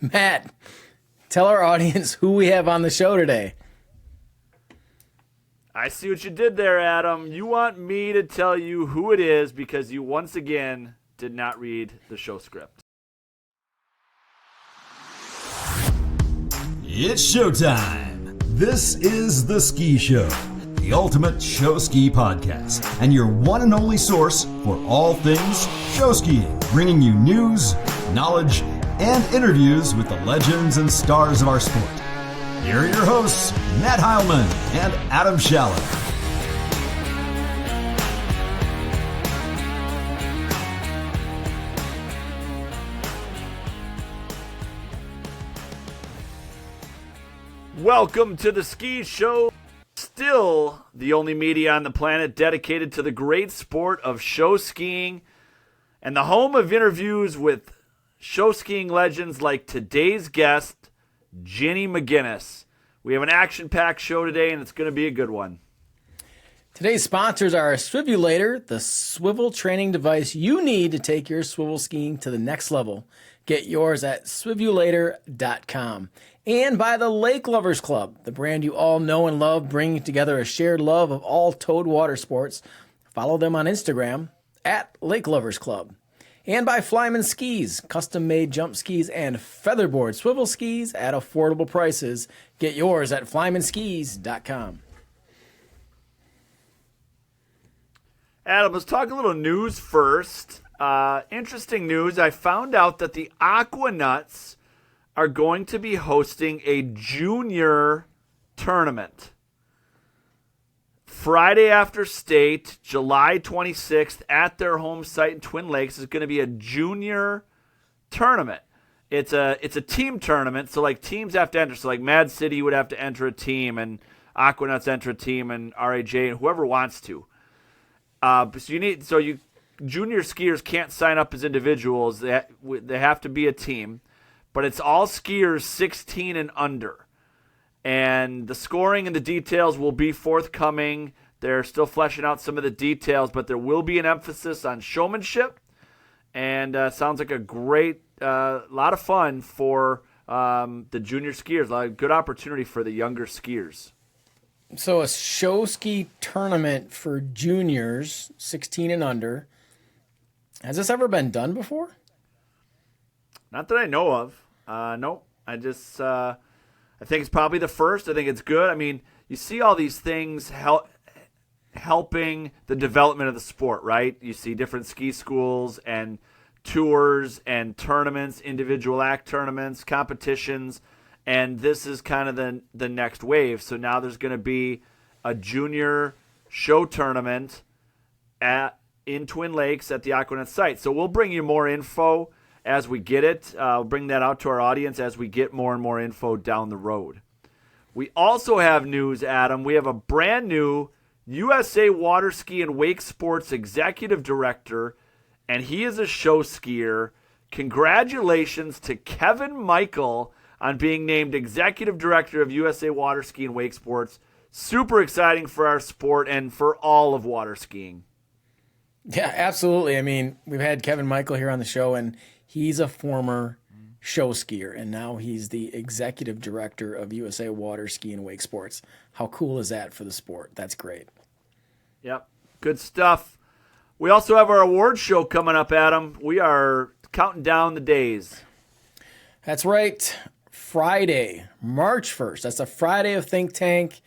Matt, tell our audience who we have on the show today. I see what you did there, Adam. You want me to tell you who it is because you once again did not read the show script. It's showtime. This is The Ski Show, the ultimate show ski podcast, and your one and only source for all things show skiing, bringing you news, knowledge, and interviews with the legends and stars of our sport. Here are your hosts, Matt Heilman and Adam Shallow. Welcome to The Ski Show, still the only media on the planet dedicated to the great sport of show skiing and the home of interviews with show skiing legends like today's guest, Ginny McGinnis. We have an action-packed show today, and it's going to be a good one. Today's sponsors are Swivulator, the swivel training device you need to take your swivel skiing to the next level. Get yours at Swivulator.com. And by the Lake Lovers Club, the brand you all know and love, bringing together a shared love of all towed water sports. Follow them on Instagram at Lake Lovers Club. And by FlymanSkis, custom-made jump skis and featherboard swivel skis at affordable prices. Get yours at FlymanSkis.com. Adam, let's talk a little news first. Interesting news. I found out that the Aquanuts are going to be hosting a junior tournament. Friday after state, July 26th, at their home site in Twin Lakes, is going to be a junior tournament. It's a team tournament, so like teams have to enter. So like Mad City would have to enter a team, and Aquanuts enter a team, and RAJ, and whoever wants to. Junior skiers can't sign up as individuals. They have to be a team, but it's all skiers 16 and under. And the scoring and the details will be forthcoming. They're still fleshing out some of the details, but there will be an emphasis on showmanship. And sounds like a great, lot of fun for the junior skiers. A good opportunity for the younger skiers. So a show ski tournament for juniors, 16 and under. Has this ever been done before? Not that I know of. No, I think it's probably the first. I think it's good. I mean, you see all these things helping the development of the sport, right? You see different ski schools and tours and tournaments, individual act tournaments, competitions, and this is kind of the next wave. So now there's going to be a junior show tournament in Twin Lakes at the Aquanet site. So we'll bring you more info as we get it. We'll bring that out to our audience as we get more and more info down the road. We also have news, Adam. We have a brand new USA Water Ski and Wake Sports Executive Director, and he is a show skier. Congratulations to Kevin Michael on being named Executive Director of USA Water Ski and Wake Sports. Super exciting for our sport and for all of water skiing. Yeah, absolutely. I mean, we've had Kevin Michael here on the show, and he's a former show skier, and now he's the executive director of USA Water Ski and Wake Sports. How cool is that for the sport? That's great. Yep, good stuff. We also have our awards show coming up, Adam. We are counting down the days. That's right. Friday, March 1st. That's the Friday of Think Tank.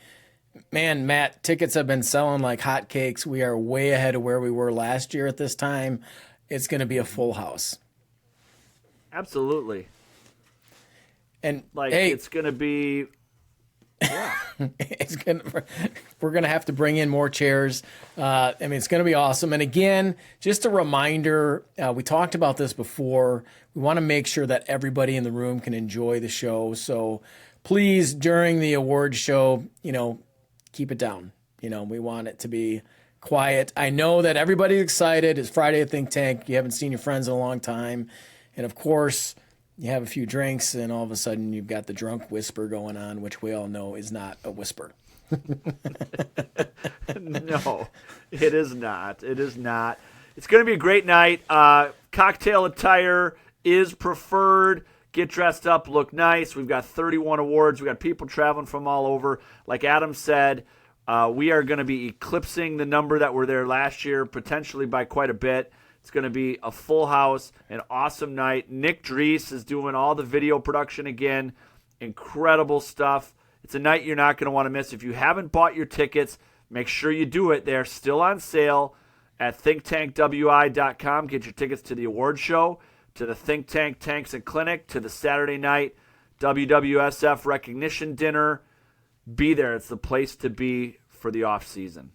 Man, Matt, tickets have been selling like hotcakes. We are way ahead of where we were last year at this time. It's going to be a full house. Absolutely. And it's going to be, yeah. We're going to have to bring in more chairs. It's going to be awesome. And again, just a reminder, we talked about this before. We want to make sure that everybody in the room can enjoy the show. So please, during the award show, keep it down. We want it to be quiet. I know that everybody's excited. It's Friday at Think Tank. You haven't seen your friends in a long time. And of course, you have a few drinks and all of a sudden you've got the drunk whisper going on, which we all know is not a whisper. No, it is not. It is not. It's going to be a great night. Cocktail attire is preferred. get dressed up, look nice. We've got 31 awards. We've got people traveling from all over. Like Adam said, we are going to be eclipsing the number that were there last year, potentially by quite a bit. It's going to be a full house, an awesome night. Nick Dries is doing all the video production again. Incredible stuff. It's a night you're not going to want to miss. If you haven't bought your tickets, make sure you do it. They're still on sale at thinktankwi.com. Get your tickets to the award show, to the Think Tank Tanks and Clinic, to the Saturday night WWSF recognition dinner. Be there. It's the place to be for the off season.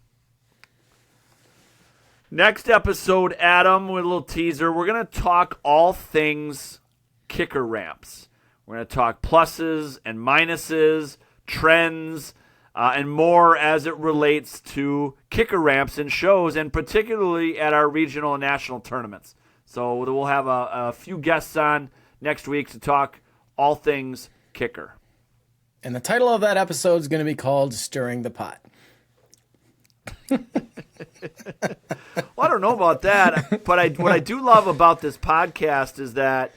Next episode, Adam, with a little teaser, we're going to talk all things kicker ramps. We're going to talk pluses and minuses, trends, and more as it relates to kicker ramps in shows, and particularly at our regional and national tournaments. So we'll have a few guests on next week to talk all things kicker. And the title of that episode is going to be called Stirring the Pot. Well, I don't know about that, but what I do love about this podcast is that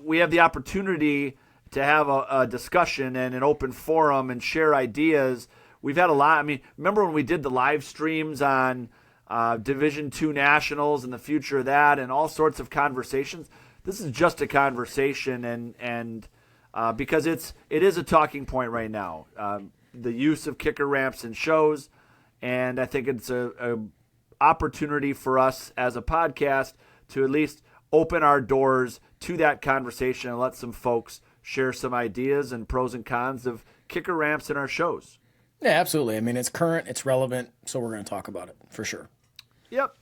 we have the opportunity to have a discussion and an open forum and share ideas. We've had a lot. I mean, remember when we did the live streams on Division II Nationals and the future of that and all sorts of conversations? This is just a conversation, and because it is a talking point right now. The use of kicker ramps in shows, and I think it's a opportunity for us as a podcast to at least open our doors to that conversation and let some folks share some ideas and pros and cons of kicker ramps in our shows. Yeah, absolutely. I mean, it's current, it's relevant, so we're going to talk about it for sure. Yep.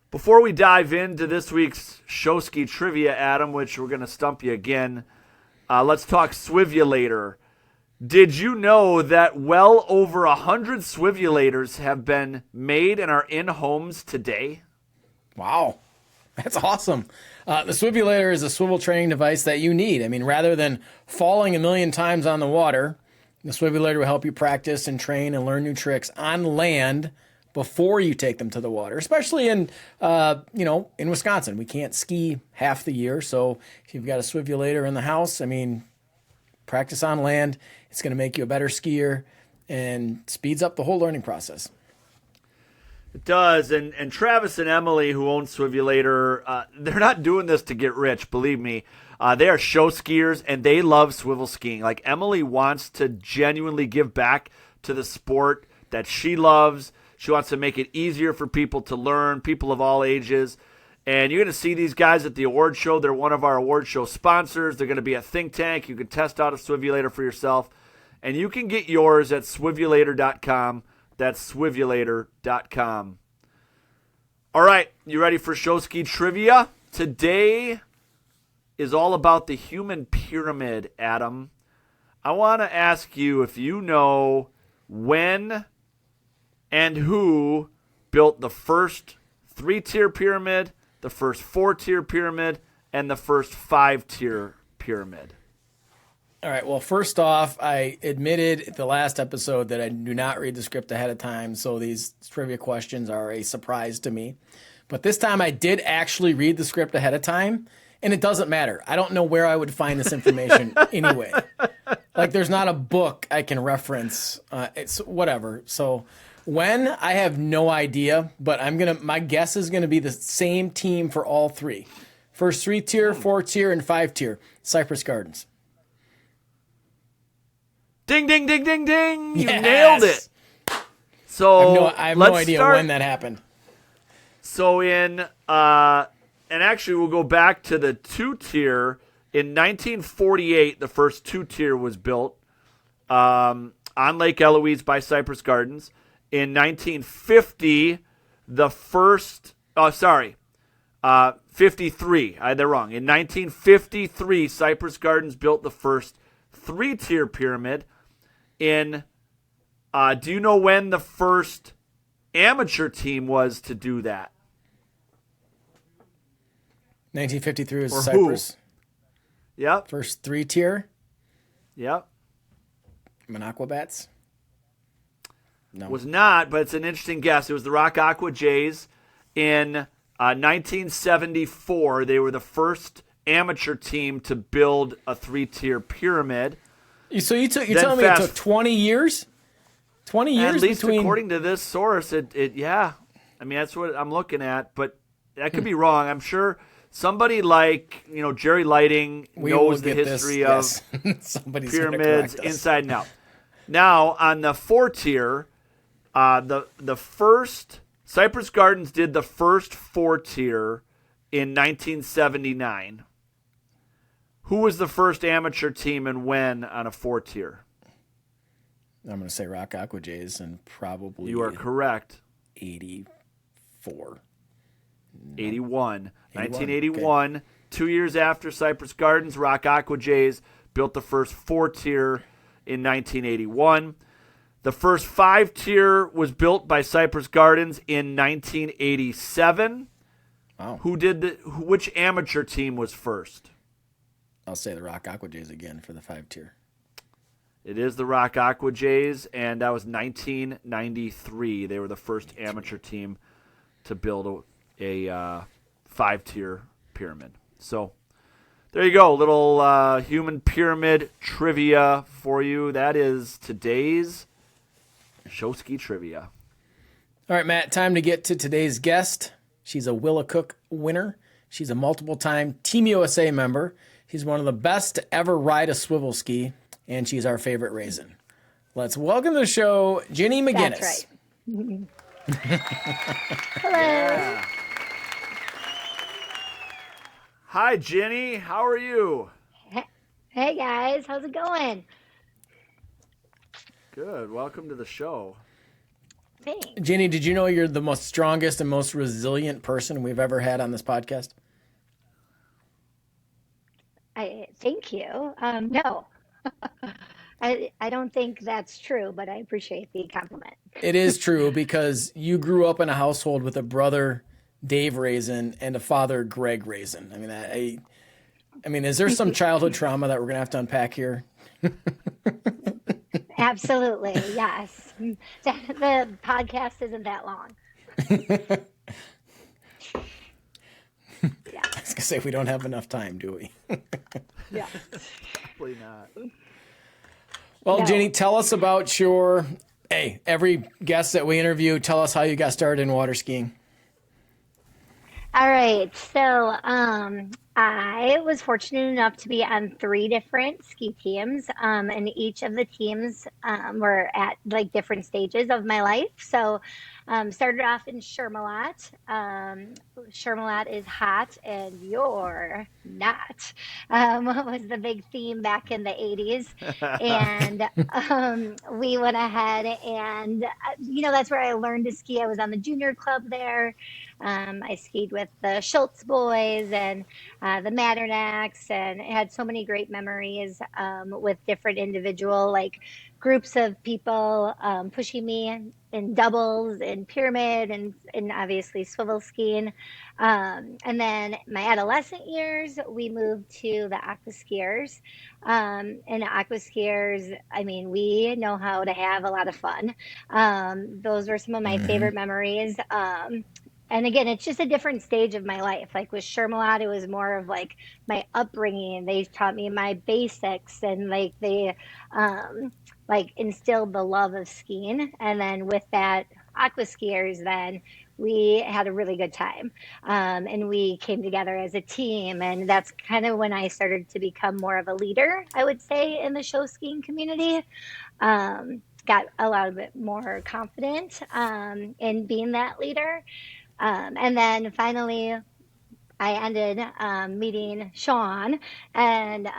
Before we dive into this week's Showski trivia, Adam, which we're going to stump you again, let's talk Swivulator. Did you know that well over 100 Swivulators have been made and are in homes today? Wow. That's awesome. The Swivulator is a swivel training device that you need. I mean, rather than falling a million times on the water, the Swivulator will help you practice and train and learn new tricks on land before you take them to the water, especially in Wisconsin. We can't ski half the year, so if you've got a Swivulator in the house, I mean, practice on land. It's going to make you a better skier and speeds up the whole learning process. It does, and Travis and Emily, who own Swivulator, they're not doing this to get rich, believe me. They are show skiers, and they love swivel skiing. Like, Emily wants to genuinely give back to the sport that she loves. She wants to make it easier for people to learn, people of all ages. And you're going to see these guys at the award show. They're one of our award show sponsors. They're going to be at Think Tank. You can test out a Swivulator for yourself. And you can get yours at Swivulator.com. That's Swivulator.com. All right, you ready for Showski trivia? Today is all about the human pyramid, Adam. I want to ask you if you know when and who built the first 3-tier pyramid, the first 4-tier pyramid, and the first 5-tier pyramid. All right, well, first off, I admitted at the last episode that I do not read the script ahead of time, so these trivia questions are a surprise to me. But this time I did actually read the script ahead of time, and it doesn't matter. I don't know where I would find this information anyway. Like, there's not a book I can reference. It's whatever. So when, I have no idea, but my guess is going to be the same team for all three. First 3-tier, 4-tier, and 5-tier. Cypress Gardens. Ding, ding, ding, ding, ding. You Yes! nailed it. So I have no idea when that happened. So and actually we'll go back to the 2-tier. In 1948, the first 2-tier was built on Lake Eloise by Cypress Gardens. In 1950, the first, 53. I had that wrong. In 1953, Cypress Gardens built the first 3-tier pyramid. Do you know when the first amateur team was to do that? 1953 was Or Cypress. Who? Yep. First 3-tier. Yep. Aquabats. No. Was not, but it's an interesting guess. It was the Rock Aqua Jays in 1974, they were the first amateur team to build a 3-tier pyramid. So you're telling me it took 20 years? 20 years at least between... according to this source, yeah. I mean, that's what I'm looking at, but that could be wrong. I'm sure somebody like, Jerry Lighting knows the history of pyramids inside and out. Now, on the 4-tier, the first Cypress Gardens did the first 4-tier in 1979. Who was the first amateur team and when on a 4-tier? I'm going to say Rock Aqua Jays and probably... You are correct. 84. 81. 1981. Okay. 2 years after Cypress Gardens, Rock Aqua Jays built the first 4-tier in 1981. The first 5-tier was built by Cypress Gardens in 1987. Wow. Which amateur team was first? I'll say the Rock Aqua Jays again for the 5-tier. It is the Rock Aqua Jays, and that was 1993. They were the first amateur team to build a 5-tier pyramid. So there you go, little human pyramid trivia for you. That is today's Show Ski Trivia. All right, Matt, time to get to today's guest. She's a Willa Cook winner. She's a multiple-time Team USA member. She's one of the best to ever ride a swivel ski, and she's our favorite Rezin. Let's welcome to the show, Ginny McGinnis. That's right. Hello. Yeah. Hi, Ginny. How are you? Hey, guys. How's it going? Good. Welcome to the show. Thanks. Ginny, did you know you're the most strongest and most resilient person we've ever had on this podcast? Thank you. No. I don't think that's true, but I appreciate the compliment. It is true because you grew up in a household with a brother, Dave Rezin, and a father, Greg Rezin. I mean, is there some childhood trauma that we're going to have to unpack here? Absolutely, yes. The podcast isn't that long. Yeah. I was going to say, we don't have enough time, do we? Yeah. Probably not. Well, No. Ginny, tell us about every guest that we interview, tell us how you got started in water skiing. All right. So I was fortunate enough to be on 3 different ski teams, and each of the teams were at like different stages of my life. So started off in Shermalot. Shermalot is hot and you're not. Was the big theme back in the 80s. And we went ahead and, that's where I learned to ski. I was on the junior club there. I skied with the Schultz boys and the Matternacks, and had so many great memories with different individual groups of people pushing me in doubles and pyramid and obviously swivel skiing. And then my adolescent years, we moved to the Aquaskiers. And the Aquaskiers, we know how to have a lot of fun. Those were some of my favorite memories. And again, it's just a different stage of my life. Like with Shermalot, it was more of my upbringing. They taught me my basics, and they instilled the love of skiing. And then with that Aquaskiers, then we had a really good time. And we came together as a team. And that's kind of when I started to become more of a leader, I would say, in the show skiing community. Got a lot of bit more confident in being that leader. And then finally, I ended meeting Sean, and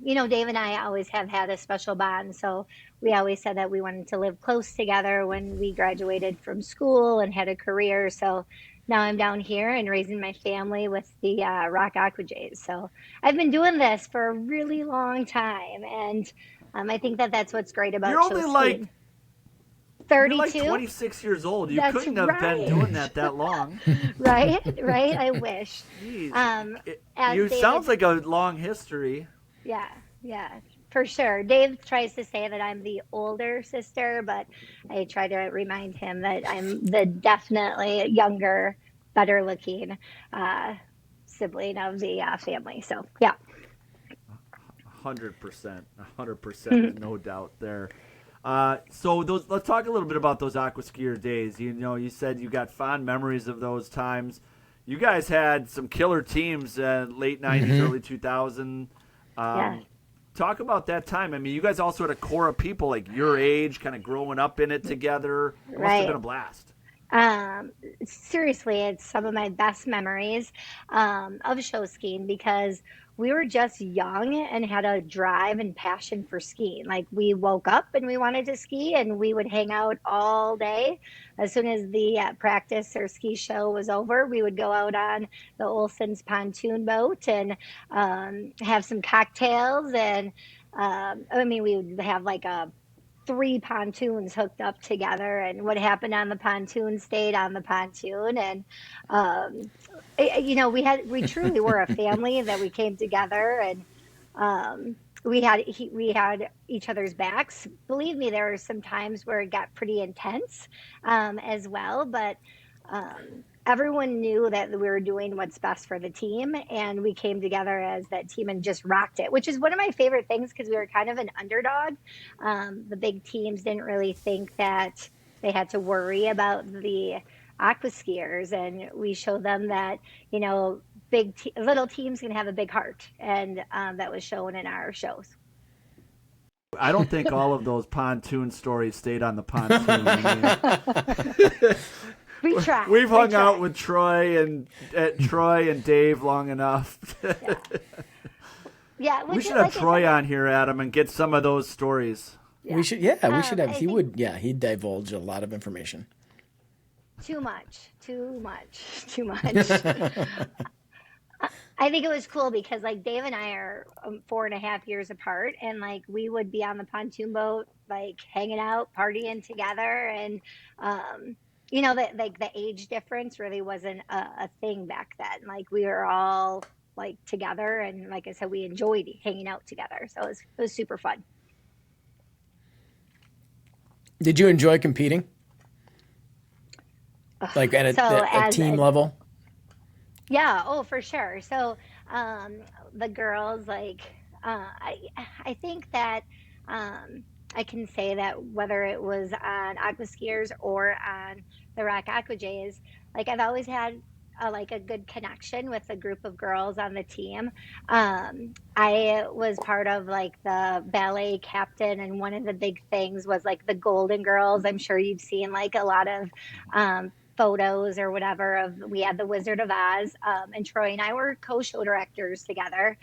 Dave and I always have had a special bond. So we always said that we wanted to live close together when we graduated from school and had a career. So now I'm down here and raising my family with the Rock Aqua Jays. So I've been doing this for a really long time, and I think that that's what's great about You're show only skiing. 32. You're 26 years old. You That's couldn't have right. been doing that long. Right? I wish. Jeez. David, Sounds like a long history. Yeah, for sure. Dave tries to say that I'm the older sister, but I try to remind him that I'm the definitely younger better looking sibling of the family. So yeah. 100%, no doubt there. So let's talk a little bit about those Aquaskier days. You know, you said you got fond memories of those times. You guys had some killer teams late 90s, early 2000. Yeah. Talk about that time. I mean, you guys also had a core of people like your age kind of growing up in it together. It must have been a blast. Seriously, it's some of my best memories of show skiing because we were just young and had a drive and passion for skiing. Like we woke up and we wanted to ski and we would hang out all day. As soon as the practice or ski show was over, we would go out on the Olson's pontoon boat and have some cocktails. And we would have like 3 pontoons hooked up together, and what happened on the pontoon stayed on the pontoon. And we truly were a family that we came together, and we had each other's backs. Believe me, there were some times where it got pretty intense as well, but everyone knew that we were doing what's best for the team, and we came together as that team and just rocked it, which is one of my favorite things because we were kind of an underdog. The big teams didn't really think that they had to worry about the Aqua Skiers, and we showed them that, little teams can have a big heart, and that was shown in our shows. I don't think all of those pontoon stories stayed on the pontoon. I mean, we tried. We've hung out with Troy and Dave long enough. Yeah, we should have Troy on here, Adam, and get some of those stories. Yeah. We should have. He'd divulge a lot of information. Too much. I think it was cool because like Dave and I are 4.5 years apart, and like we would be on the pontoon boat, like hanging out, partying together, and that like the age difference really wasn't a thing back then. Like we were all like together, and like I said, we enjoyed hanging out together, so it was super fun. Did you enjoy competing? Like at a team level? Yeah, oh, for sure. So the girls, like, I think that I can say that whether it was on Aquaskiers or on the RAJ AquaJs, like I've always had a good connection with a group of girls on the team. I was part of like the ballet captain, and one of the big things was like the Golden Girls. I'm sure you've seen like a lot of photos or whatever of, we had the Wizard of Oz, and Troy and I were co-show directors together.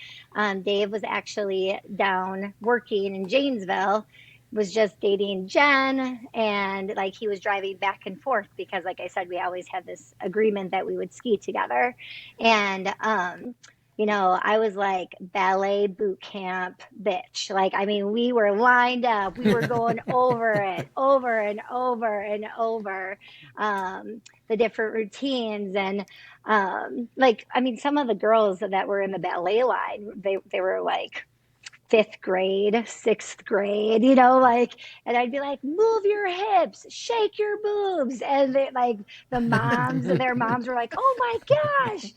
Dave was actually down working in Janesville, was just dating Jen, and like he was driving back and forth because like I said, we always had this agreement that we would ski together. And I was like ballet boot camp bitch. Like, I mean, we were lined up, we were going over it over and over and over, the different routines. And some of the girls that were in the ballet line, they were like 5th grade, 6th grade, and I'd be like, move your hips, shake your boobs. And they, like the moms, their moms were like, oh my gosh.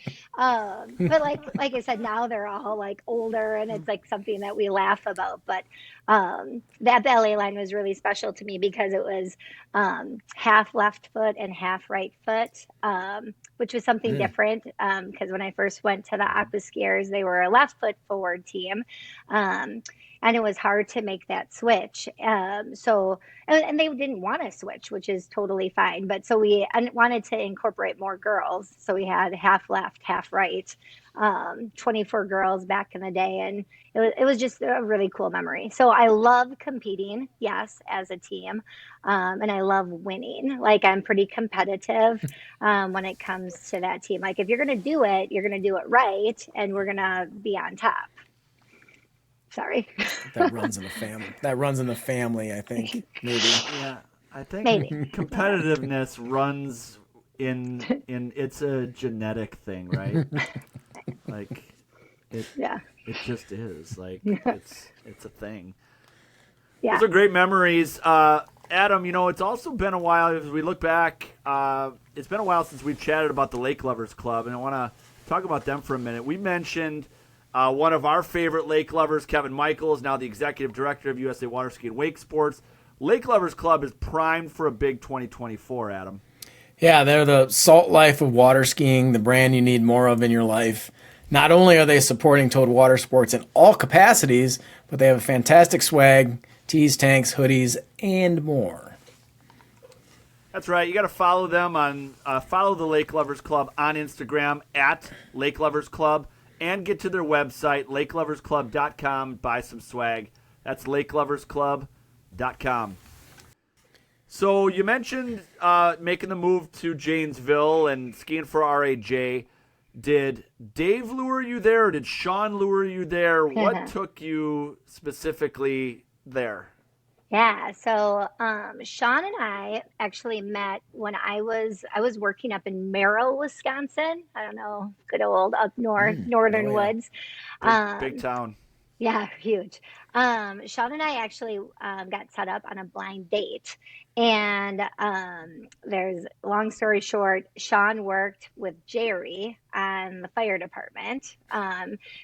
But like I said, now they're all like older, and it's like something that we laugh about. But that ballet line was really special to me because it was half left foot and half right foot, which was something different, because when I first went to the Aquaskiers, they were a left foot forward team. And it was hard to make that switch. And they didn't want to switch, which is totally fine. But so we wanted to incorporate more girls. So we had half left, half right, 24 girls back in the day. And it was just a really cool memory. So I love competing, yes, as a team. And I love winning. Like, I'm pretty competitive when it comes to that team. Like, if you're going to do it, you're going to do it right. And we're going to be on top. Sorry. That runs in the family. I think maybe. Yeah, I think competitiveness runs in it's a genetic thing, right? Like it just is. Like it's a thing. Yeah. Those are great memories. Adam, it's also been a while as we look back. It's been a while since we've chatted about the Lake Lovers Club, and I want to talk about them for a minute. We mentioned one of our favorite lake lovers, Kevin Michaels, now the executive director of USA Water Ski and Wake Sports. Lake Lovers Club is primed for a big 2024, Adam. Yeah, they're the salt life of water skiing, the brand you need more of in your life. Not only are they supporting Total Water Sports in all capacities, but they have a fantastic swag, tees, tanks, hoodies, and more. That's right. You got to follow them follow the Lake Lovers Club on Instagram at Lake Lovers Club, and get to their website, lakeloversclub.com, buy some swag. That's lakeloversclub.com. So you mentioned making the move to Janesville and skiing for RAJ. Did Dave lure you there, or did Sean lure you there? What took you specifically there? Yeah, so Sean and I actually met when I was working up in Merrill, Wisconsin. I don't know, good old up north, northern woods. Big town. Yeah, huge. Sean and I actually got set up on a blind date. And there's, long story short, Sean worked with Jerry on the fire department.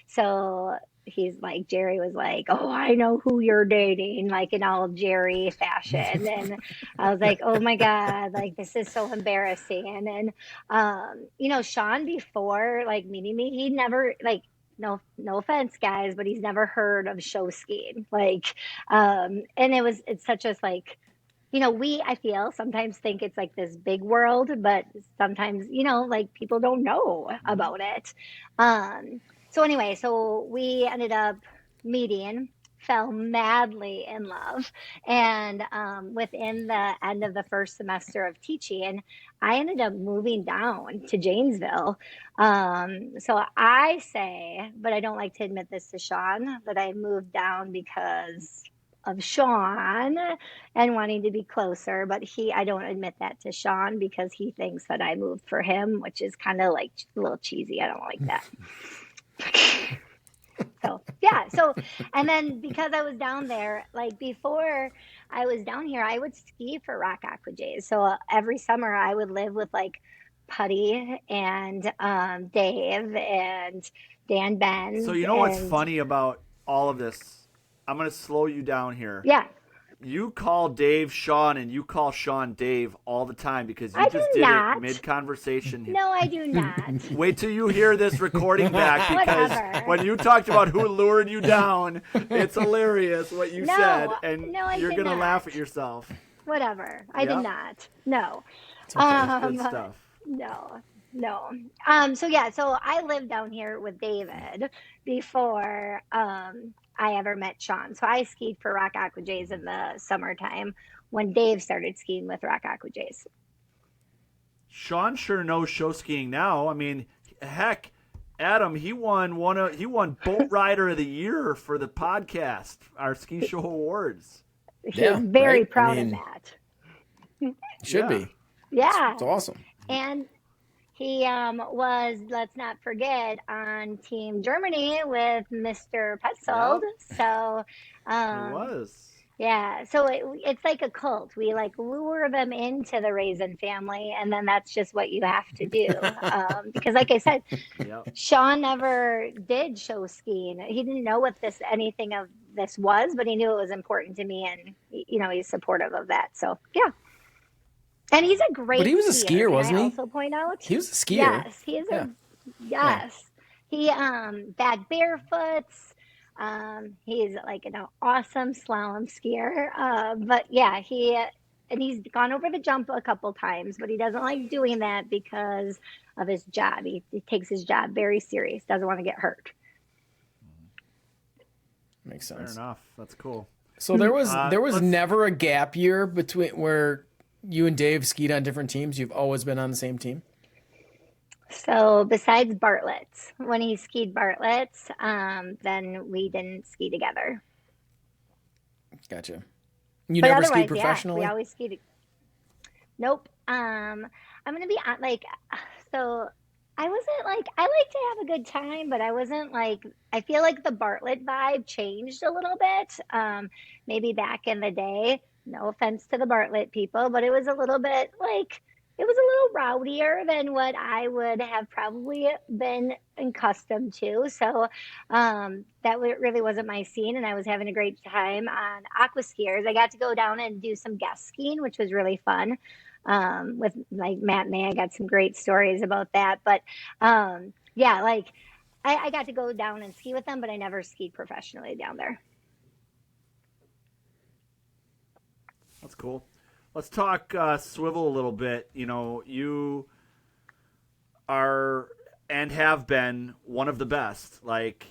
So he's like, Jerry was like, oh, I know who you're dating, like in all Jerry fashion. And I was like, oh my God, like this is so embarrassing. And, Sean, before like meeting me, he never like, no offense, guys, but he's never heard of show skiing. Like, and it's such as like, I feel sometimes think it's like this big world, but sometimes, like people don't know about it. So anyway, so we ended up meeting, fell madly in love. And within the end of the first semester of teaching, I ended up moving down to Janesville. So I say, but I don't like to admit this to Sean, that I moved down because of Sean and wanting to be closer, but I don't admit that to Sean because he thinks that I moved for him, which is kind of like a little cheesy. I don't like that. And then because I was down there, like before I was down here, I would ski for RAJ Aquaskiers. So every summer I would live with like Putty and Dave and Dan Benz. So what's funny about all of this? I'm going to slow you down here. Yeah. You call Dave Sean and you call Sean Dave all the time because you just did it mid-conversation. No, I do not. Wait till you hear this recording back because when you talked about who lured you down, it's hilarious what you said, and you're going to laugh at yourself. Whatever. I did not. No. Good stuff. No. So I lived down here with David before I ever met Sean. So I skied for RAJ Aquaskiers in the summertime when Dave started skiing with RAJ Aquaskiers. Sean sure knows show skiing now. I mean, heck, Adam, he won Boat Rider of the Year for the podcast, our Ski Show Awards. He's very proud of that. Should be. Yeah. It's awesome. And he was, let's not forget, on Team Germany with Mr. Petzold. Yep. So he was. Yeah. So it's like a cult. We like lure them into the Rezin family, and then that's just what you have to do. Because like I said, Sean never did show skiing. He didn't know what anything of this was, but he knew it was important to me, and he's supportive of that. So yeah. And he's a great. But he was a skier, wasn't he? Also point out he was a skier. Yes, he is. Yes, he bag barefoots. He's like an awesome slalom skier. But yeah, he's gone over the jump a couple times, but he doesn't like doing that because of his job. He takes his job very serious. Doesn't want to get hurt. Makes sense. Fair enough. That's cool. So there was never a gap year between where you and Dave skied on different teams. You've always been on the same team. So besides Bartlett's, when he skied Bartlett's, then we didn't ski together. Gotcha. You never skied professionally? Yeah, we always skied. Nope. I'm gonna be like, so I wasn't like, I like to have a good time, but I wasn't like, I feel like the Bartlett vibe changed a little bit. Maybe back in the day, no offense to the Bartlett people, but it was a little bit like, it was a little rowdier than what I would have probably been accustomed to. So that really wasn't my scene, and I was having a great time on Aqua Skiers. I got to go down and do some guest skiing, which was really fun. With like Matt May, I got some great stories about that. But yeah, like I got to go down and ski with them, but I never skied professionally down there. That's cool. Let's talk swivel a little bit. You know, you are and have been one of the best. Like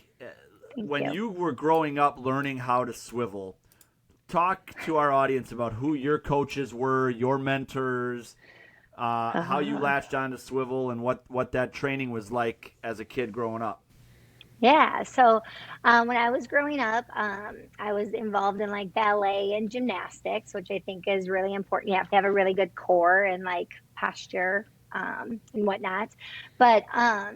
when you were growing up learning how to swivel, talk to our audience about who your coaches were, your mentors, how you latched on to swivel, and what that training was like as a kid growing up. Yeah, so when I was growing up, I was involved in like ballet and gymnastics, which I think is really important. You have to have a really good core and like posture and whatnot. But I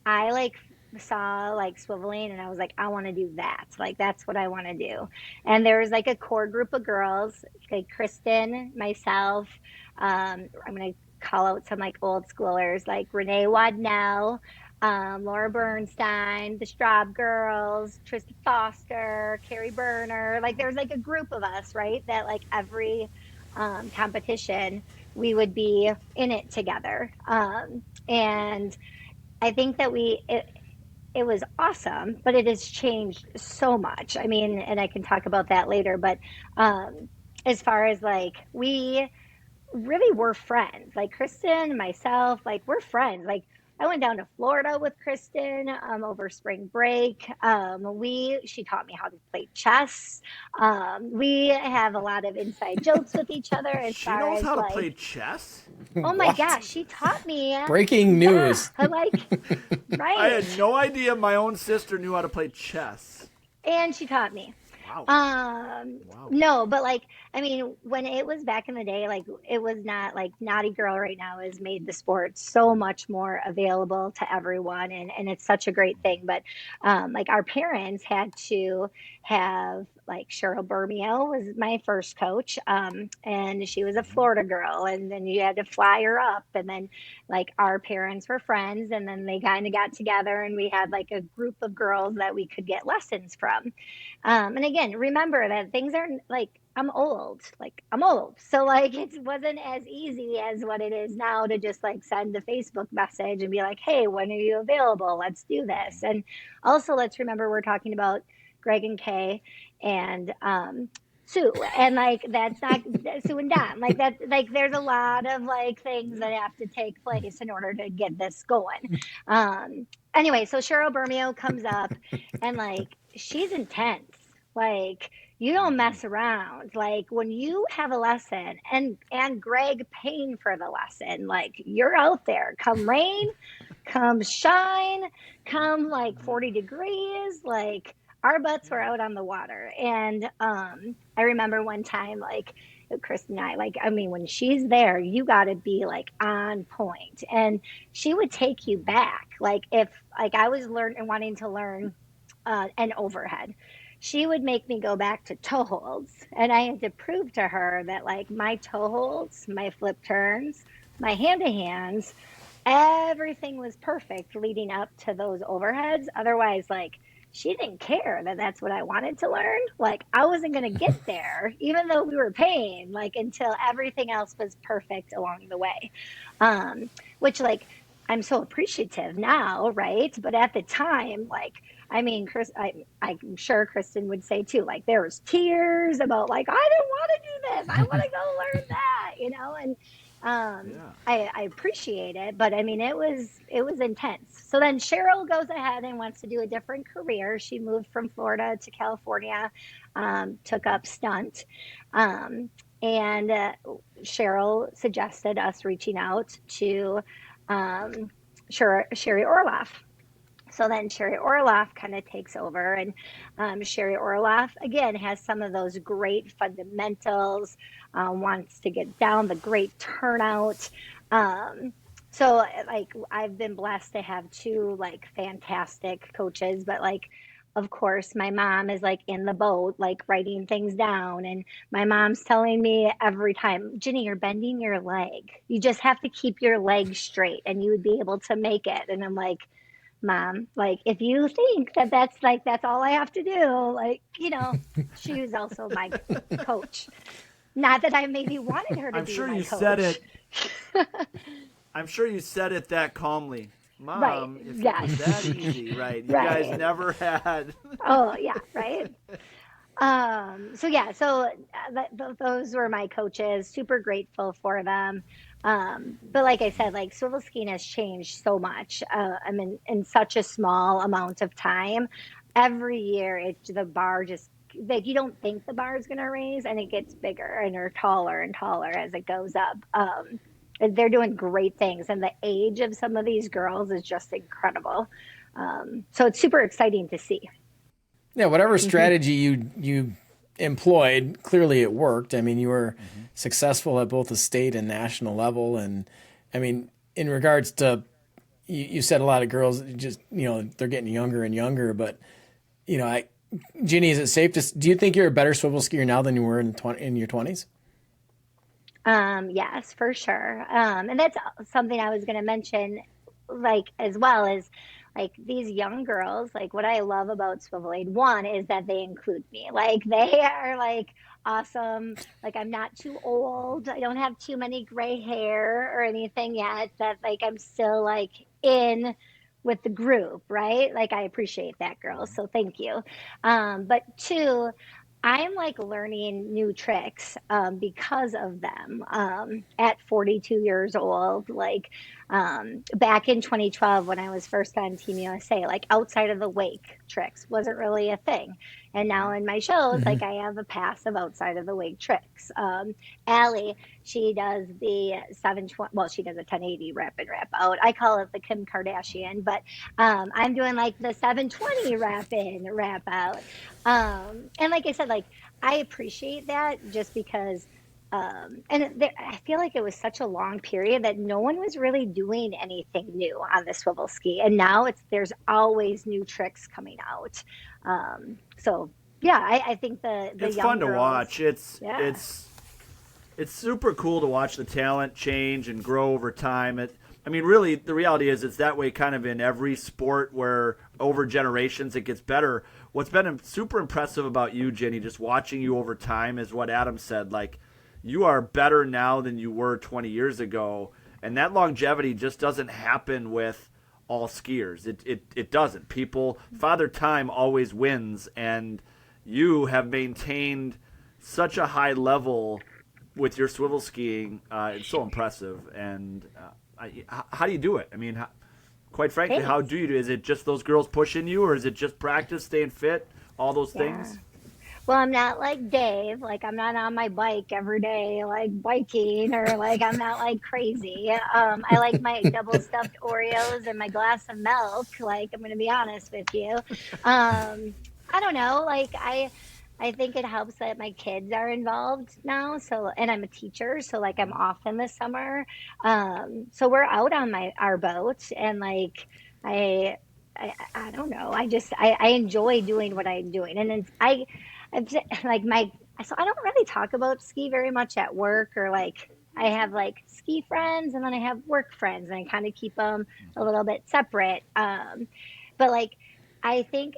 like saw like swiveling and I was like, I want to do that. Like that's what I want to do. And there was like a core group of girls, like Kristen, myself. I'm gonna call out some like old schoolers like Renee Wadnell, Laura Bernstein, the Straub girls, Trista Foster, Carrie Berner. Like there was like a group of us, right? That like every competition we would be in it together. And I think that it was awesome, but it has changed so much. I mean, and I can talk about that later, but as far as like we really were friends, like Kristen, myself, like we're friends. Like I went down to Florida with Kristen over spring break. She taught me how to play chess. We have a lot of inside jokes with each other as She far knows as how to like, play chess? oh my gosh, she taught me. Breaking news. Yeah, like, right. I had no idea my own sister knew how to play chess. And she taught me. Wow. Wow. No, but like, I mean, when it was back in the day, like it was not like Naughty Girl right now has made the sport so much more available to everyone. And it's such a great thing. But like our parents had to have like Cheryl Bermeo was my first coach. And she was a Florida girl. And then you had to fly her up. And then like our parents were friends. And then they kind of got together and we had like a group of girls that we could get lessons from. And again, remember that things are like, I'm old. So like it wasn't as easy as what it is now to just like send a Facebook message and be like, hey, when are you available? Let's do this. And also let's remember we're talking about Greg and Kay and Sue. And like that's not Sue and Don. Like that, like there's a lot of like things that have to take place in order to get this going. Anyway, so Cheryl Bermeo comes up and like she's intense. Like you don't mess around. Like when you have a lesson and Greg paying for the lesson, like you're out there. Come rain, come shine, come like 40 degrees, like our butts were out on the water. And I remember one time like Chris and I, like, I mean, when she's there, you got to be like on point. And she would take you back. Like if like I was wanting to learn an overhead, she would make me go back to toe holds. And I had to prove to her that like my toe holds, my flip turns, my hand to hands, everything was perfect leading up to those overheads. Otherwise, like she didn't care that that's what I wanted to learn. Like I wasn't going to get there, even though we were paying, like until everything else was perfect along the way. Which like I'm so appreciative now, right? But at the time, like, I mean, I'm sure Kristen would say too, like there was tears about like, I didn't want to do this. I want to go learn that, you know? And I appreciate it, but I mean, it was intense. So then Cheryl goes ahead and wants to do a different career. She moved from Florida to California, took up stunt. And Cheryl suggested us reaching out to Sherry Orloff. So then Sherry Orloff kind of takes over, and Sherry Orloff again has some of those great fundamentals, wants to get down, the great turnout. So like I've been blessed to have two like fantastic coaches, but like of course, my mom is like in the boat, like writing things down. And my mom's telling me every time, Ginny, you're bending your leg. You just have to keep your leg straight and you would be able to make it. And I'm like, Mom, like, if you think that that's all I have to do, like, she was also my coach. Not that I maybe wanted her to I'm be sure my you coach. said it. I'm sure you said it that calmly. Mom, Right. if it Yes. was that easy, right? You Right. guys never had. Oh, yeah, right. Those were my coaches. Super grateful for them. But like I said, like swivel skiing has changed so much. I mean, in such a small amount of time. Every year, the bar just like you don't think the bar is going to raise, and it gets bigger and or taller and taller as it goes up. They're doing great things, and the age of some of these girls is just incredible. So it's super exciting to see. Yeah, whatever strategy you employed, clearly it worked. I mean, you were successful at both the state and national level. And I mean, in regards to, you said a lot of girls just, they're getting younger and younger. But, Ginny, is it safe to, do you think you're a better swivel skier now than you were in your 20s? Yes, for sure. And that's something I was going to mention, like, as well as like these young girls, like what I love about Swivel Aid, one is that they include me. Like they are like awesome. Like I'm not too old. I don't have too many gray hair or anything yet, that like I'm still like in with the group, right? Like I appreciate that, girls. So thank you. But two, I'm like learning new tricks because of them at 42 years old. Like back in 2012, when I was first on Team USA, like outside of the wake tricks wasn't really a thing. And now in my shows, like I have a pass of outside of the wake tricks. Allie, she does the 720, well, she does a 1080 wrap and wrap out. I call it the Kim Kardashian, but I'm doing like the 720 wrap in, wrap out. And like I said, like I appreciate that just because, I feel like it was such a long period that no one was really doing anything new on the swivel ski, and now there's always new tricks coming out. So yeah, I think the It's young fun to girls, watch. yeah. It's super cool to watch the talent change and grow over time. I mean, really, the reality is it's that way kind of in every sport where over generations it gets better. What's been super impressive about you, Ginny, just watching you over time is what Adam said. Like, you are better now than you were 20 years ago, and that longevity just doesn't happen with all skiers. It doesn't. Father Time always wins, and you have maintained such a high level with your swivel skiing. It's so impressive. And how do you do it? I mean, quite frankly, Thanks. how do you do it? Is it just those girls pushing you, or is it just practice, staying fit, all those things? Well, I'm not like Dave. Like, I'm not on my bike every day, like biking, or like I'm not like crazy. I like my double stuffed Oreos and my glass of milk. Like, I'm going to be honest with you. I don't know. Like, I think it helps that my kids are involved now. So, and I'm a teacher, so like I'm off in the summer. So we're out on our boat, and like I don't know. I enjoy doing what I'm doing, and then I've like so I don't really talk about ski very much at work, or like I have like ski friends and then I have work friends, and I kind of keep them a little bit separate. But like I think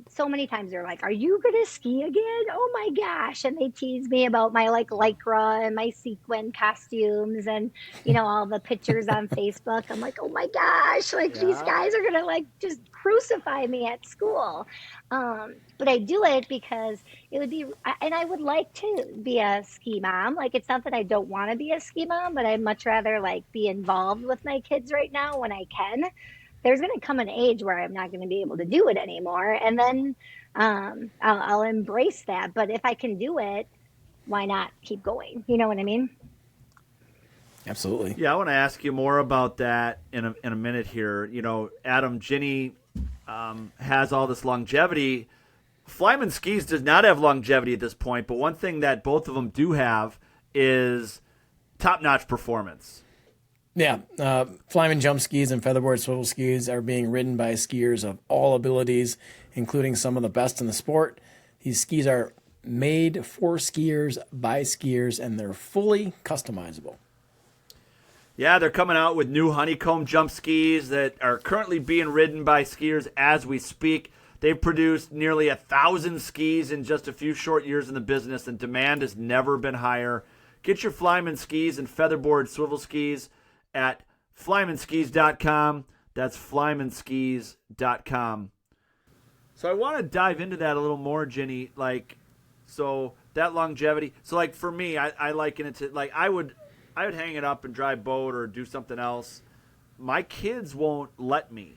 so many times they're like, "Are you gonna ski again? Oh my gosh!" And they tease me about my like lycra and my sequin costumes, and all the pictures on Facebook. I'm like, "Oh my gosh!" Like these guys are gonna like just crucify me at school. But I do it because it would be, and I would like to be a ski mom. Like it's not that I don't want to be a ski mom, but I'd much rather like be involved with my kids right now when I can. There's going to come an age where I'm not going to be able to do it anymore. And then I'll embrace that. But if I can do it, why not keep going? You know what I mean? Absolutely. Yeah, I want to ask you more about that in a minute here. Adam, Ginny has all this longevity. FlymanSkis does not have longevity at this point, but one thing that both of them do have is top-notch performance. Yeah, Flyman jump skis and featherboard swivel skis are being ridden by skiers of all abilities, including some of the best in the sport. These skis are made for skiers by skiers, and they're fully customizable. Yeah, they're coming out with new honeycomb jump skis that are currently being ridden by skiers as we speak. They've produced nearly 1,000 skis in just a few short years in the business, and demand has never been higher. Get your FlymanSkis and featherboard swivel skis at FlymanSkis.com. That's FlymanSkis.com. So I want to dive into that a little more, Ginny. So that longevity. So for me, I liken it to I would hang it up and drive boat or do something else. My kids won't let me.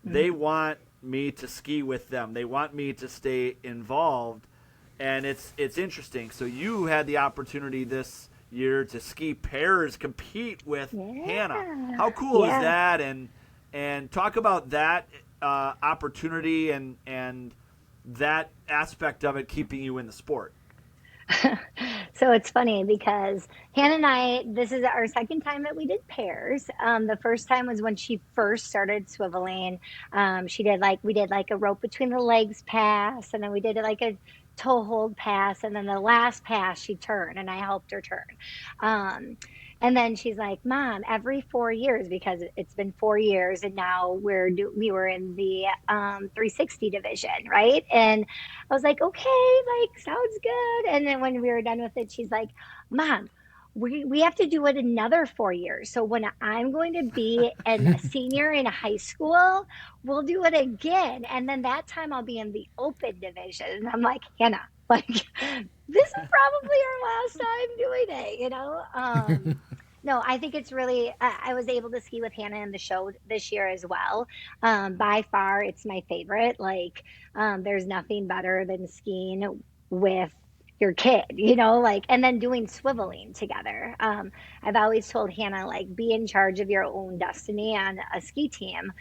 Mm-hmm. They want me to ski with them. They want me to stay involved, and it's interesting. So you had the opportunity this year to ski pairs, compete with Hannah. How cool is that? And talk about that opportunity and that aspect of it keeping you in the sport. So it's funny because Hannah and I, this is our second time that we did pairs. The first time was when she first started swiveling. We did a rope between the legs pass, and then we did a toe hold pass, and then the last pass she turned, and I helped her turn. And then she's like, Mom, every 4 years, because it's been 4 years, and now we were in the 360 division, right? And I was like, okay, sounds good. And then when we were done with it, she's like, Mom, we have to do it another 4 years. So when I'm going to be a senior in high school, we'll do it again. And then that time I'll be in the open division. And I'm like, Hannah, this is probably our last time doing it, No, I think it's really, I was able to ski with Hannah in the show this year as well. By far, it's my favorite. There's nothing better than skiing with your kid, and then doing swiveling together. I've always told Hannah, be in charge of your own destiny on a ski team,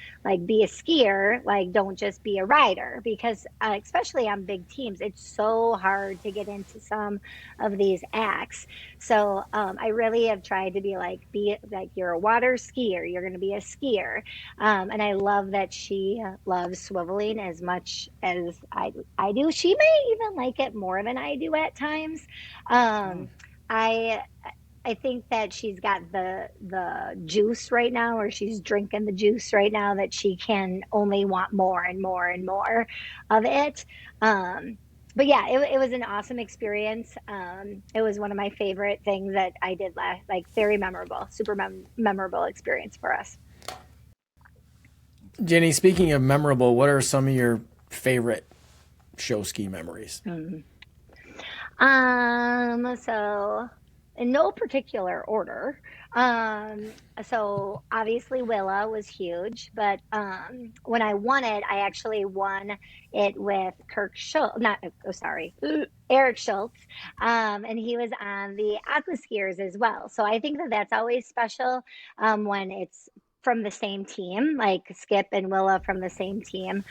be a skier, don't just be a rider, because especially on big teams, it's so hard to get into some of these acts. So I really have tried to be you're a water skier, you're going to be a skier. And I love that she loves swiveling as much as I do. She may even like it more than I do at times. I think that she's got the juice right now, or she's drinking the juice right now, that she can only want more and more and more of it. But yeah, it was an awesome experience. It was one of my favorite things that I did last, very memorable, super memorable experience for us. Jenny, speaking of memorable, what are some of your favorite show ski memories? So in no particular order. So obviously Willa was huge, but when I won it, I actually won it with Eric Schultz. And he was on the Aquaskiers as well. So I think that that's always special when it's from the same team, like Skip and Willa from the same team.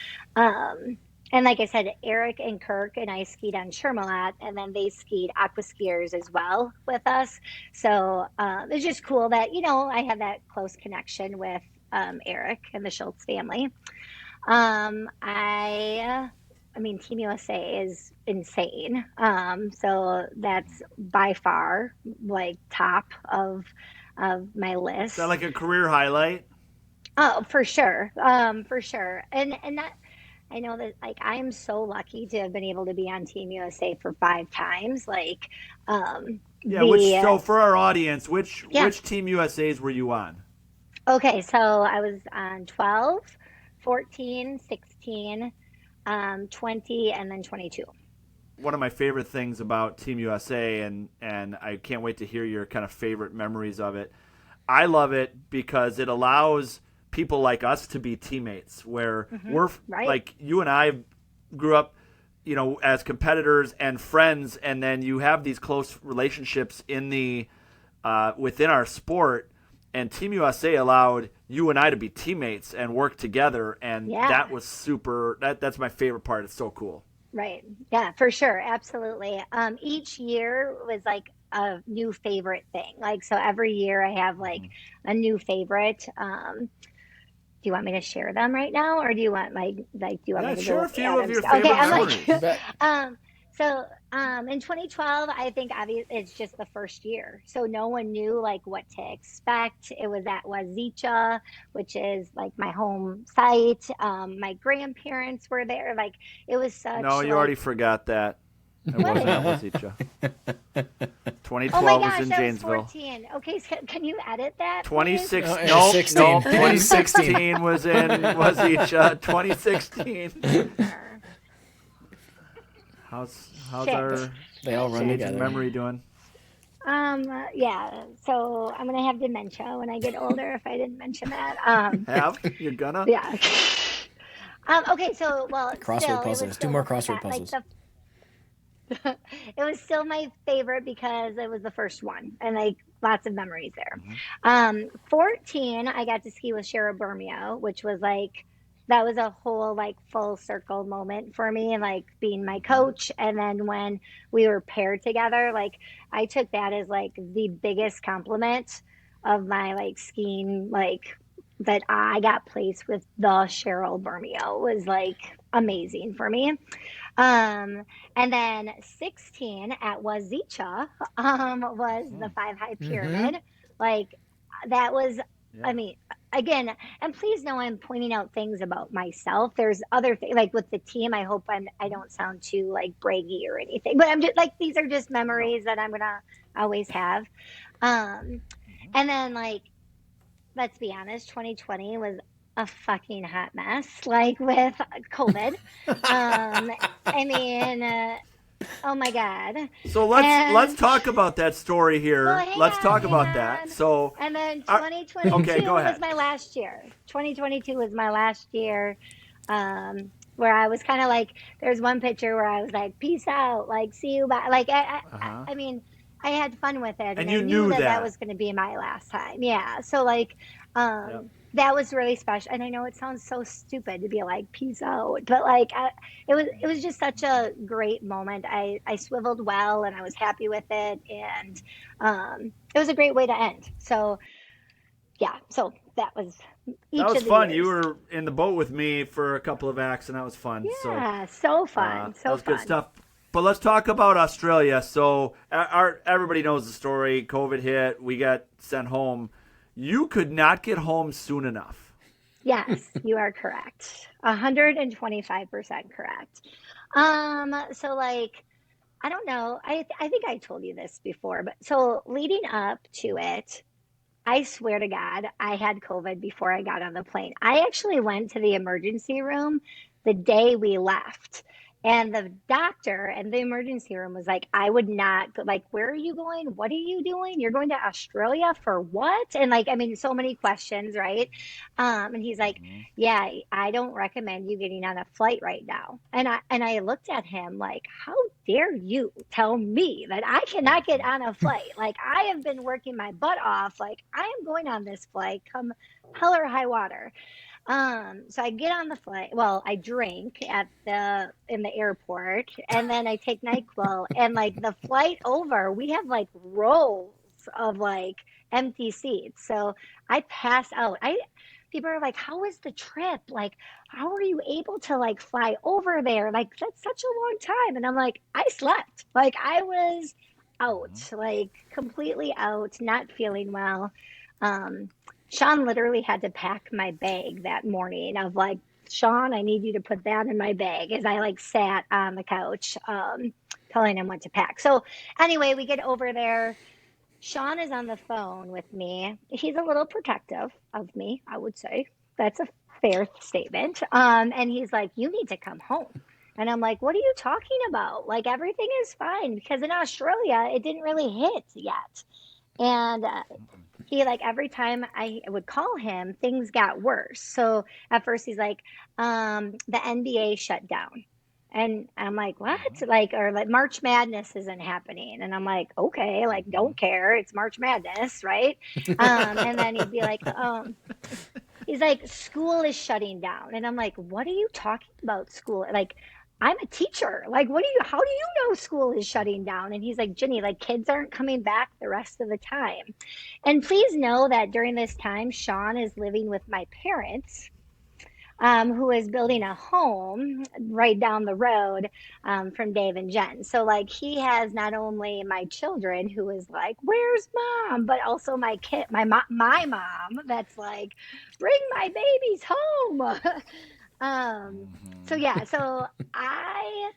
And like I said, Eric and Kirk and I skied on Shermalot, and then they skied Aquaskiers as well with us. So it's just cool that, I have that close connection with Eric and the Schultz family. Team USA is insane. So that's by far top of my list. Is that like a career highlight? Oh, for sure. For sure. And that, I know that I am so lucky to have been able to be on Team USA for 5 times. So for our audience, which Team USAs were you on? Okay, so I was on 12, 14, 16, 20, and then 22. One of my favorite things about Team USA, and I can't wait to hear your kind of favorite memories of it. I love it because it allows people like us to be teammates, where we're right. You and I grew up, as competitors and friends, and then you have these close relationships in the within our sport. And Team USA allowed you and I to be teammates and work together, and that was super. That's my favorite part. It's so cool. Right. Yeah, for sure. Absolutely. Each year was a new favorite thing. Like, so every year I have like a new favorite. Do you want me to share them right now, or do you want do you want Yeah, me to go share a with few of Adam's? your Okay, favorite I'm memories. like, in 2012, I think it's just the first year, so no one knew like what to expect. It was at Wazicha, which is like my home site. My grandparents were there. Like, it was No, such you already like forgot that. It what? wasn't at Wazicha. Oh my 2012 was gosh, in that was Janesville. 14. Okay, so can you edit that, please? 2016. No, No, 16. no. 2016. 2016 was in Wazicha. 2016. How's Shit. our They all run age together. and memory doing? Yeah, so I'm gonna have dementia when I get older if I didn't mention that. Have? You're gonna? Yeah. Okay, so well, Crossword still, it puzzles. was Do still more the crossword puzzles. it was still my favorite because it was the first one, and like lots of memories there. 14, I got to ski with Cheryl Bermio, which was like that was a whole like full circle moment for me, and like being my coach. And then when we were paired together, like I took that as like the biggest compliment of my like skiing, like that I got placed with the Cheryl Bermio was like amazing for me. And then 16 at Wazicha was the Five High Pyramid. Like that was, I mean, again, and please know I'm pointing out things about myself. There's other things like with the team. I hope I don't sound too like braggy or anything, but I'm just like these are just memories that I'm gonna always have. And then like let's be honest, 2020 was a fucking hot mess, like with COVID. I mean, oh my God. So let's talk about that story here. Well, Let's talk hang about on. that. So And then 2022 okay, go ahead. was my last year. 2022 was my last year. Where I was kind of like, there's one picture where I was like, peace out, like, see you back. Like, I mean, I had fun with it. And I you knew knew that that was going to be my last time. Yeah. So, like, that was really special. And I know it sounds so stupid to be like, peace out. But, like, it was just such a great moment. I swiveled well and I was happy with it. And it was a great way to end. So, yeah. So that was each that was of the fun. years. You were in the boat with me for a couple of acts, and that was fun. Yeah, so fun. That was good stuff. But let's talk about Australia. So everybody knows the story. COVID hit. We got sent home. You could not get home soon enough. Yes, you are correct. 125% correct. So like, I don't know. I think I told you this before, but so leading up to it, I swear to God, I had COVID before I got on the plane. I actually went to the emergency room the day we left. And the doctor in the emergency room was like, I would not, like, where are you going? What are you doing? You're going to Australia for what? And like, I mean, so many questions, right? And he's like, yeah, I don't recommend you getting on a flight right now. And I looked at him like, how dare you tell me that I cannot get on a flight? Like, I have been working my butt off. Like, I am going on this flight come hell or high water. So I get on the flight. Well, I drink in the airport, and then I take NyQuil. And like the flight over, we have like rows of like empty seats. So I pass out. People are like, "How was the trip? Like, how were you able to like fly over there? Like, that's such a long time." And I'm like, "I slept. Like, I was out, like completely out, not feeling well." Sean literally had to pack my bag that morning of like, Sean, I need you to put that in my bag as I like sat on the couch, telling him what to pack. So anyway, we get over there. Sean is on the phone with me. He's a little protective of me, I would say. That's a fair statement. And he's like, you need to come home. And I'm like, what are you talking about? Like, everything is fine, because in Australia, it didn't really hit yet. And he like every time I would call him, things got worse. So at first he's like, the NBA shut down. And I'm like, what? Like, or like March Madness isn't happening. And I'm like, okay, like, don't care. It's March Madness, right? And then he'd be like, he's like, school is shutting down. And I'm like, what are you talking about, school? Like, I'm a teacher. Like, how do you know school is shutting down? And he's like, Ginny, like kids aren't coming back the rest of the time. And please know that during this time, Sean is living with my parents, who is building a home right down the road, from Dave and Jen. So like he has not only my children who is like, "Where's mom?" but also my kid, my mom that's like, "Bring my babies home." So yeah, so I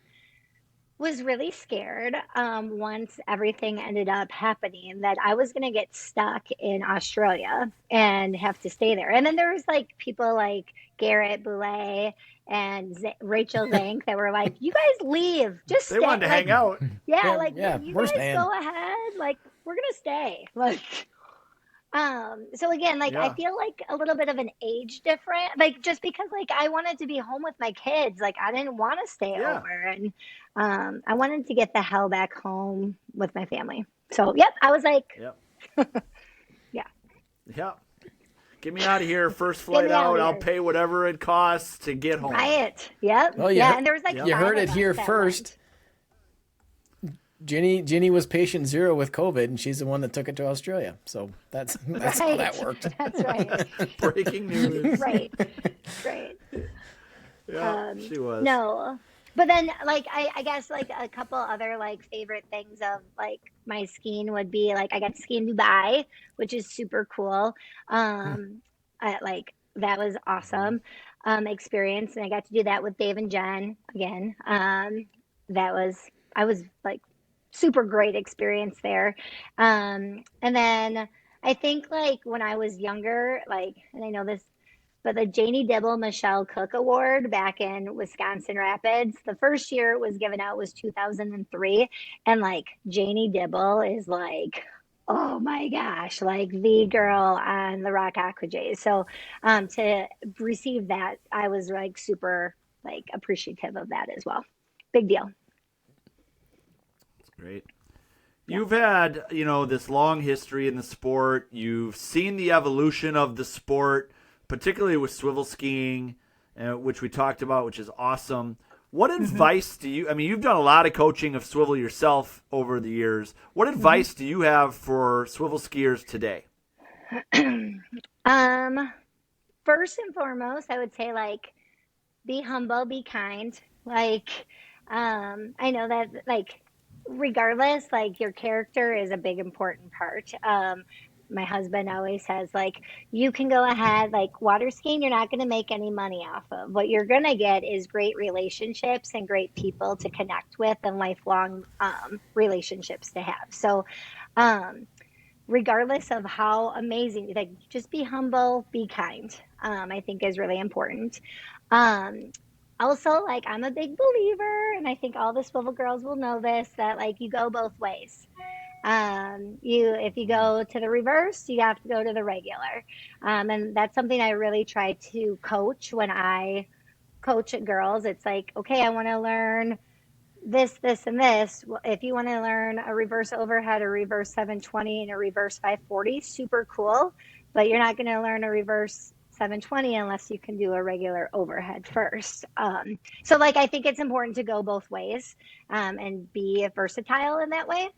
was really scared, once everything ended up happening, that I was going to get stuck in Australia and have to stay there. And then there was like people like Garrett Boulay and Rachel Zank that were like, "You guys leave, just They stay." wanted to Like, hang out. yeah, like you we're guys staying. go ahead. Like we're gonna stay. Like so again, like I Yeah. feel like a little bit of an age difference, like just because like I wanted to be home with my kids, like I didn't want to stay Yeah. over, and I wanted to get the hell back home with my family. So yep, I was like, Yep. yeah, Yep. Get me out of here. First get flight me out out. of I'll here. pay whatever it costs to get home. Riot. Yep. Well, Yeah, and there was like you 5 heard of it us here that first. Ginny was patient zero with COVID, and she's the one that took it to Australia. So that's how Right. that worked. That's right. Breaking news. Right. Right. Yeah, she was. No. But then like I guess like a couple other like favorite things of like my skiing would be like I got to ski in Dubai, which is super cool. Like that was awesome experience, and I got to do that with Dave and Jen again. That was I was like super great experience there. And then I think like when I was younger, like, and I know this, but the Janie Dibble Michelle Cook Award back in Wisconsin Rapids, the first year it was given out was 2003. And like Janie Dibble is like, oh my gosh, like the girl on the Rock Aquajays. So to receive that, I was like super like appreciative of that as well. Big deal. Great. You've had, this long history in the sport. You've seen the evolution of the sport, particularly with swivel skiing, which we talked about, which is awesome. What advice do you've done a lot of coaching of swivel yourself over the years. What advice do you have for swivel skiers today? First and foremost, I would say like be humble, be kind. Like I know that like regardless, like your character is a big important part. My husband always says like you can go ahead like water skiing, you're not going to make any money off of. What you're going to get is great relationships and great people to connect with and lifelong relationships to have. So regardless of how amazing, like just be humble, be kind. I think is really important. Also, like I'm a big believer, and I think all the swivel girls will know this, that like you go both ways. If you go to the reverse, you have to go to the regular, and that's something I really try to coach when I coach girls. It's like, okay, I want to learn this, this, and this. Well, if you want to learn a reverse overhead, a reverse 720, and a reverse 540, super cool. But you're not going to learn a reverse 720 unless you can do a regular overhead first. So like I think it's important to go both ways and be versatile in that way.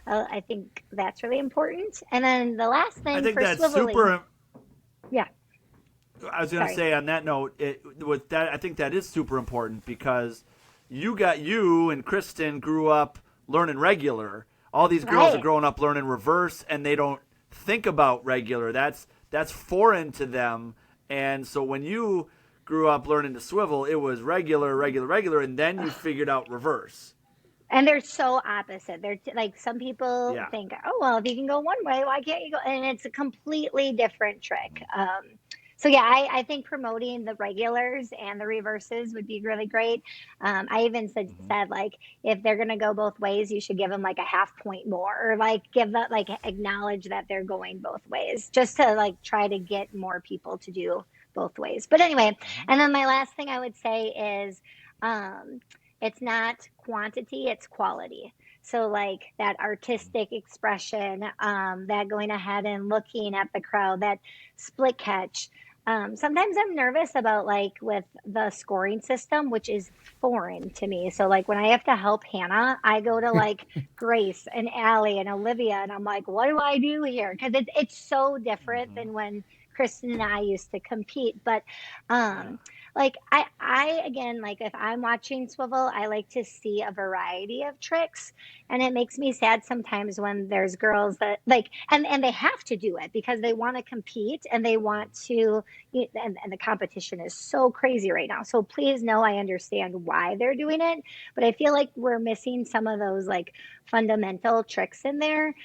I think that's really important. And then the last thing I think for that's swiveling, super. yeah. I was going to say on that note, I think that is super important because you and Kristen grew up learning regular. All these girls Right. are growing up learning reverse, and they don't think about regular. That's foreign to them. And so when you grew up learning to swivel, it was regular, and then you figured out reverse. And they're so opposite. They're like some people Yeah. think, oh, well, if you can go one way, why can't you go? And it's a completely different trick. So yeah, I think promoting the regulars and the reverses would be really great. I even said like if they're gonna go both ways, you should give them like a half point more, or like give that like acknowledge that they're going both ways, just to like try to get more people to do both ways. But anyway, and then my last thing I would say is it's not quantity, it's quality. So like that artistic expression, that going ahead and looking at the crowd, that split catch, sometimes I'm nervous about like with the scoring system, which is foreign to me. So like when I have to help Hannah, I go to like Grace and Allie and Olivia, and I'm like, what do I do here? Because it's so different than when Kristen and I used to compete. But like I again, like if I'm watching Swivel, I like to see a variety of tricks, and it makes me sad sometimes when there's girls that like and they have to do it because they want to compete and they want to, and the competition is so crazy right now. So please know I understand why they're doing it, but I feel like we're missing some of those like fundamental tricks in there,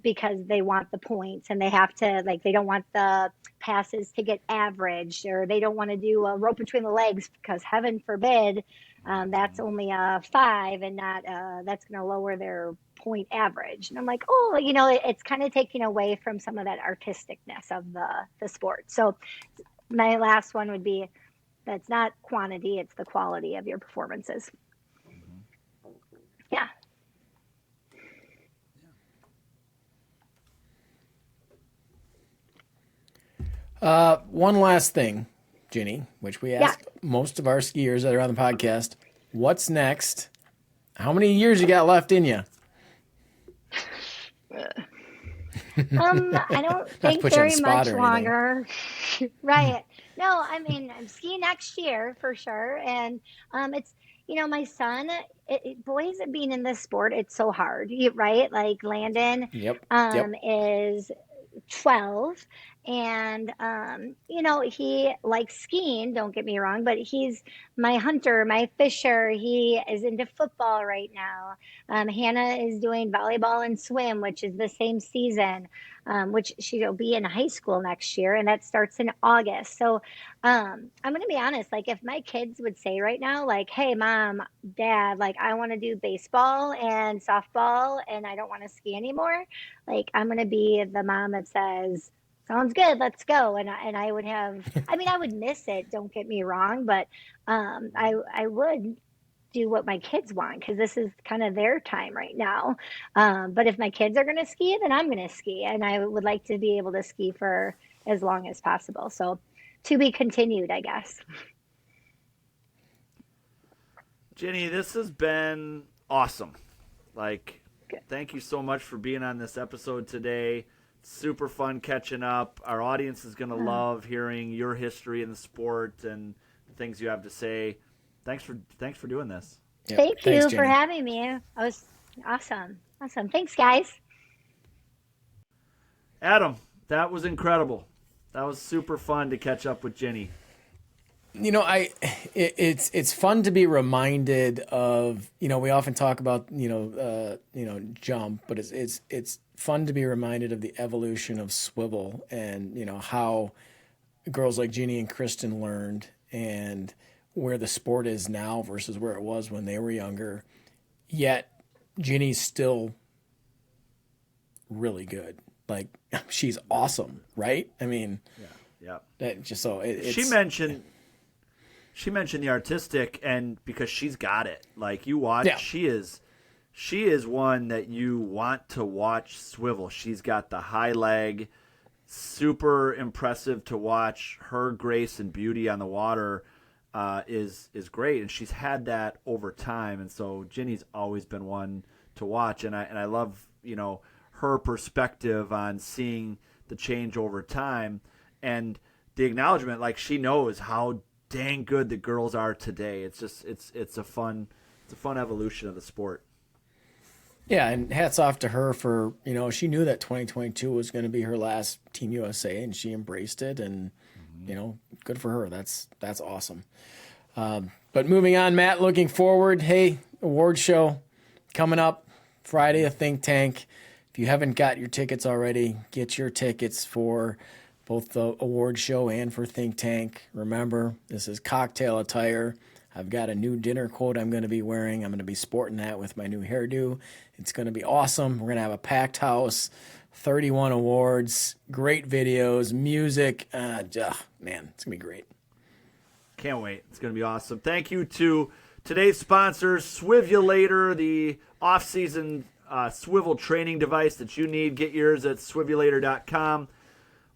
because they want the points and they have to like they don't want the passes to get averaged, or they don't want to do a rope between the legs because heaven forbid that's only a 5 and not that's going to lower their point average. And I'm like, oh, it's kind of taking away from some of that artisticness of the sport. So my last one would be that's not quantity, it's the quality of your performances. Yeah. One last thing, Ginny, which we asked most of our skiers that are on the podcast. What's next? How many years you got left in you? I don't think very much longer. Right. No, I mean, I'm skiing next year for sure. And it's, my son, boys being in this sport, it's so hard, right? Like Landon is 12, and he likes skiing, don't get me wrong, but he's my hunter, my fisher. He is into football right now. Hannah is doing volleyball and swim, which is the same season, which she'll be in high school next year, and that starts in August. So I'm going to be honest, like if my kids would say right now, like, hey mom, dad, like I want to do baseball and softball and I don't want to ski anymore, like I'm going to be the mom that says, sounds good, let's go. And I would have, I mean, I would miss it, don't get me wrong, but I would do what my kids want because this is kind of their time right now. But if my kids are going to ski, then I'm going to ski, and I would like to be able to ski for as long as possible. So to be continued, I guess. Ginny, this has been awesome. Like, thank you so much for being on this episode today. Super fun catching up. Our audience is going to love hearing your history in the sport and the things you have to say. Thanks for doing this. Yep. Thanks, you for having me. It was awesome. Thanks, guys. Adam, that was incredible. That was super fun to catch up with Ginny. It's fun to be reminded of, we often talk about, jump, but it's fun to be reminded of the evolution of swivel and, how girls like Ginny and Kristen learned and where the sport is now versus where it was when they were younger. Yet Ginny's still really good. Like she's awesome, right? I mean, that just so it's, she mentioned the artistic, and because she's got it. Like you watch, she is one that you want to watch swivel. She's got the high leg, super impressive to watch. Her grace and beauty on the water is great, and she's had that over time. And so Ginny's always been one to watch, and I love her perspective on seeing the change over time and the acknowledgement. Like she knows how dang good the girls are today. It's just it's a fun evolution of the sport. Yeah, and hats off to her for she knew that 2022 was going to be her last Team USA, and she embraced it, and good for her. That's awesome. But moving on, Matt, looking forward. Hey, award show coming up Friday, a Think Tank. If you haven't got your tickets already, get your tickets for both the award show and for Think Tank. Remember, this is cocktail attire. I've got a new dinner coat I'm going to be wearing. I'm going to be sporting that with my new hairdo. It's going to be awesome. We're going to have a packed house, 31 awards, great videos, music. Man, it's going to be great. Can't wait. It's going to be awesome. Thank you to today's sponsors, Swivulator, the off-season swivel training device that you need. Get yours at swivulator.com.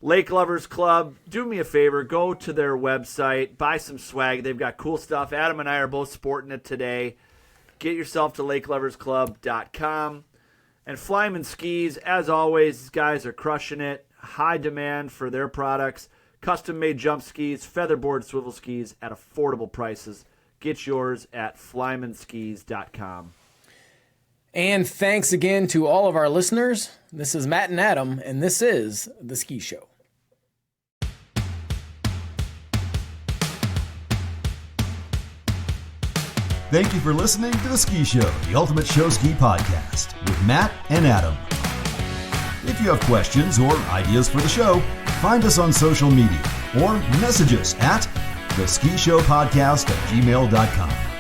Lake Lovers Club, do me a favor, go to their website, buy some swag. They've got cool stuff. Adam and I are both sporting it today. Get yourself to lakeloversclub.com. And FlymanSkis, as always, these guys are crushing it. High demand for their products. Custom-made jump skis, featherboard swivel skis at affordable prices. Get yours at FlymanSkis.com. And thanks again to all of our listeners. This is Matt and Adam, and this is The Ski Show. Thank you for listening to The Ski Show, the ultimate show ski podcast with Matt and Adam. If you have questions or ideas for the show, find us on social media or message us at theskishowpodcast@gmail.com.